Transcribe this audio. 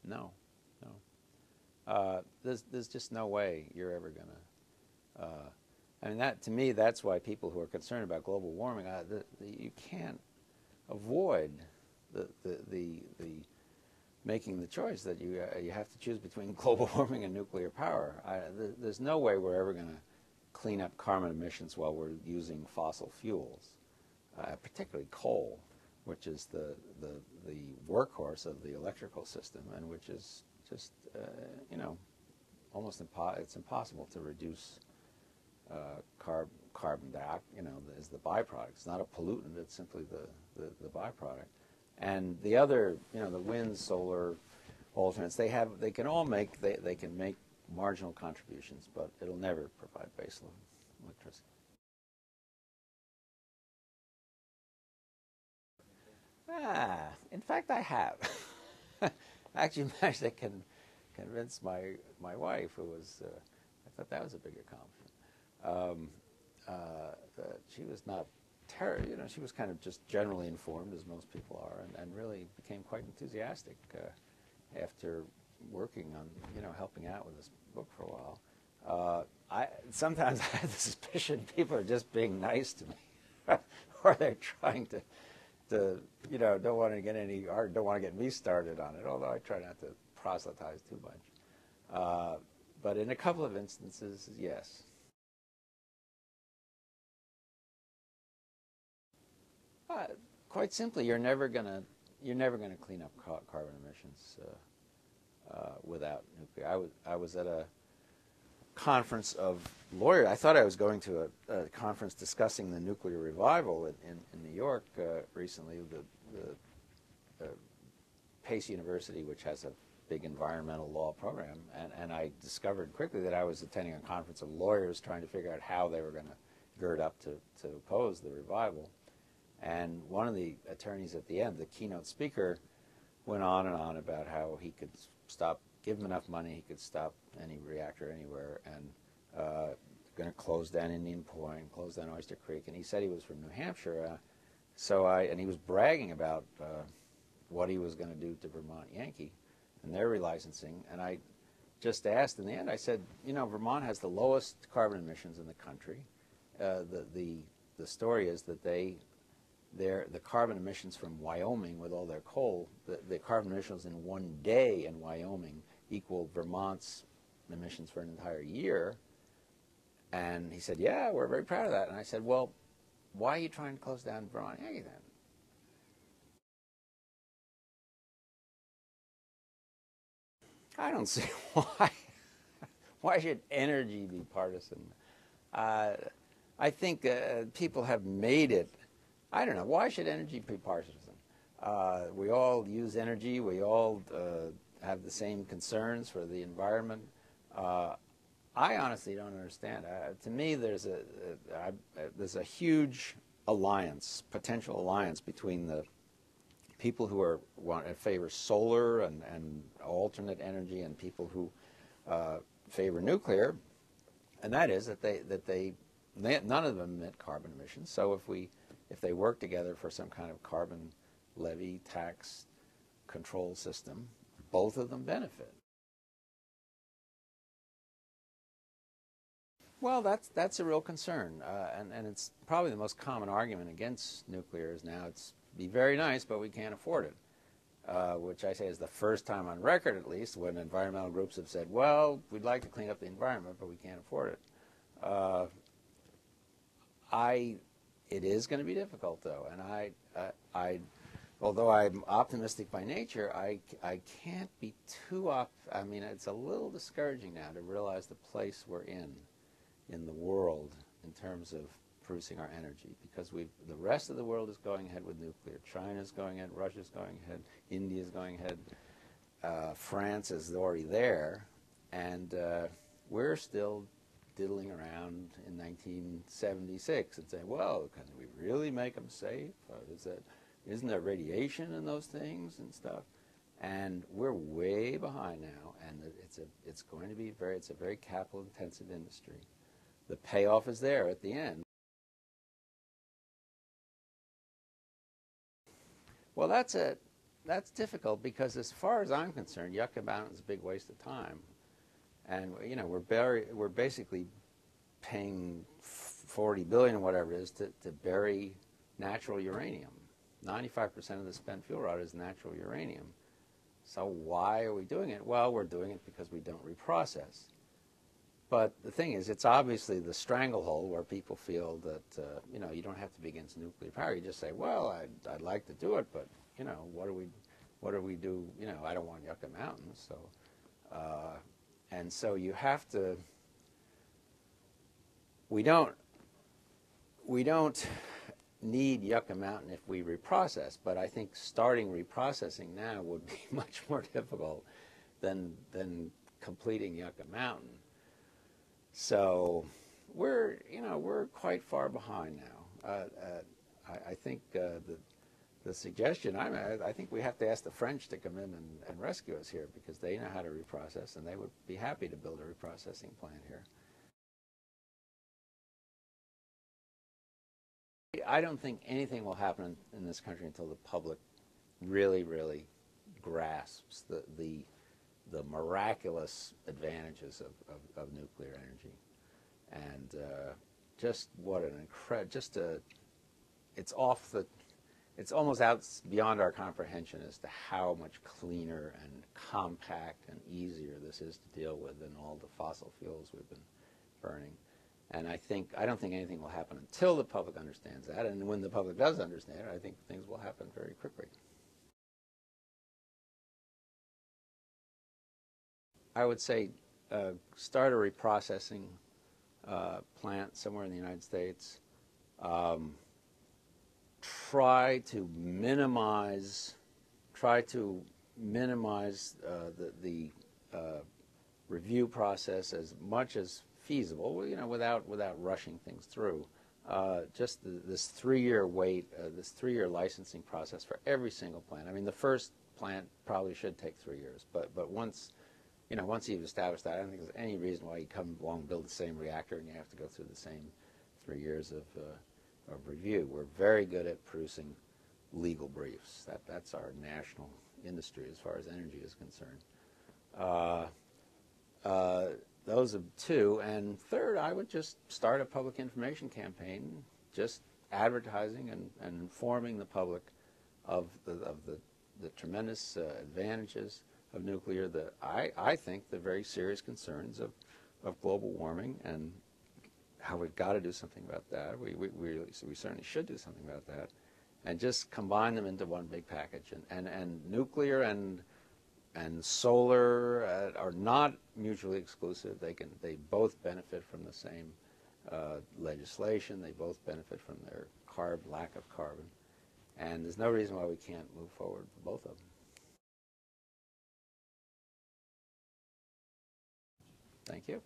No, no. There's just no way you're ever going to. I mean, that to me, that's why people who are concerned about global warming, you can't avoid the making the choice that you have to choose between global warming and nuclear power. There's no way we're ever going to clean up carbon emissions while we're using fossil fuels, particularly coal, which is the workhorse of the electrical system, and which is just almost it's impossible to reduce carbon dioxide, as the byproduct. It's not a pollutant; it's simply the byproduct. And the other, the wind, solar, alternates, they can all make they can make marginal contributions, but it'll never provide baseload electricity. In fact, I have. I actually managed to convince my wife, who was, I thought that was a big accomplishment. That she was not she was kind of just generally informed, as most people are, and really became quite enthusiastic after working on, helping out with this book for a while. Sometimes I had the suspicion people are just being nice to me, or they're trying to don't want to get don't want to get me started on it. Although I try not to proselytize too much. But in a couple of instances, yes. Quite simply, you're never gonna clean up carbon emissions without nuclear. I was at a conference of lawyers. I thought I was going to a conference discussing the nuclear revival in New York recently. The Pace University, which has a big environmental law program, and I discovered quickly that I was attending a conference of lawyers trying to figure out how they were going to gird up to oppose the revival. And one of the attorneys at the end, the keynote speaker, went on and on about how he could give him enough money, he could stop any reactor anywhere, and going to close down Indian Point, close down Oyster Creek. And he said he was from New Hampshire, and he was bragging about what he was going to do to Vermont Yankee and their relicensing. And I just asked in the end, I said, Vermont has the lowest carbon emissions in the country. The story is that the carbon emissions from Wyoming with all their coal, the carbon emissions in one day in Wyoming equal Vermont's emissions for an entire year. And he said, yeah, we're very proud of that. And I said, well, why are you trying to close down Vermont Yankee then? I don't see why. Why should energy be partisan? I think people have made it. I don't know. Why should energy be partisan? We all use energy. We all have the same concerns for the environment. I honestly don't understand. To me, there's a huge potential alliance between the people who favor solar and alternate energy, and people who favor nuclear, and that is that none of them emit carbon emissions. So if they work together for some kind of carbon levy tax control system, both of them benefit. Well, that's a real concern, and it's probably the most common argument against nuclear is now it's be very nice, but we can't afford it, which I say is the first time on record, at least, when environmental groups have said, well, we'd like to clean up the environment, but we can't afford it. It is going to be difficult, though, and although I'm optimistic by nature, I can't be too I mean, it's a little discouraging now to realize the place we're in the world in terms of producing our energy, because the rest of the world is going ahead with nuclear. China's going ahead, Russia's going ahead, India's going ahead, France is already there, and we're still diddling around in 1976 and saying, well, can we really make them safe? Isn't there radiation in those things and stuff? And we're way behind now, and it's going to be it's a very capital-intensive industry. The payoff is there at the end. Well, that's that's difficult because, as far as I'm concerned, Yucca Mountain is a big waste of time, and you know we're basically paying 40 billion, whatever it is, to bury natural uranium. 95% of the spent fuel rod is natural uranium. So why are we doing it? Well, we're doing it because we don't reprocess. But the thing is, it's obviously the stranglehold where people feel that you know, you don't have to be against nuclear power. You just say, well, I'd like to do it, but you know, what do we do? You know, I don't want Yucca Mountain. So and so you have to. We don't need Yucca Mountain if we reprocess, but I think starting reprocessing now would be much more difficult than completing Yucca Mountain. So we're quite far behind now. I think the suggestion I think we have to ask the French to come in and rescue us here, because they know how to reprocess, and they would be happy to build a reprocessing plant here. I don't think anything will happen in this country until the public really grasps the miraculous advantages of nuclear energy, and just what an incredible, it's almost out beyond our comprehension as to how much cleaner and compact and easier this is to deal with than all the fossil fuels we've been burning. And I don't think anything will happen until the public understands that. And when the public does understand it, I think things will happen very quickly. I would say start a reprocessing plant somewhere in the United States. Try to minimize the review process as much as feasible, you know, without rushing things through. Just this 3-year wait, this 3-year licensing process for every single plant. I mean, the first plant probably should take 3 years, but once you've established that, I don't think there's any reason why you come along and build the same reactor and you have to go through the same 3 years of review. We're very good at producing legal briefs. That's our national industry as far as energy is concerned. Those are two. And third, I would just start a public information campaign, just advertising and informing the public of the tremendous advantages of nuclear, I think the very serious concerns of global warming, and how we've got to do something about that. We certainly should do something about that, and just combine them into one big package. And nuclear and solar are not mutually exclusive. They both benefit from the same legislation. They both benefit from their lack of carbon, and there's no reason why we can't move forward with both of them. Thank you.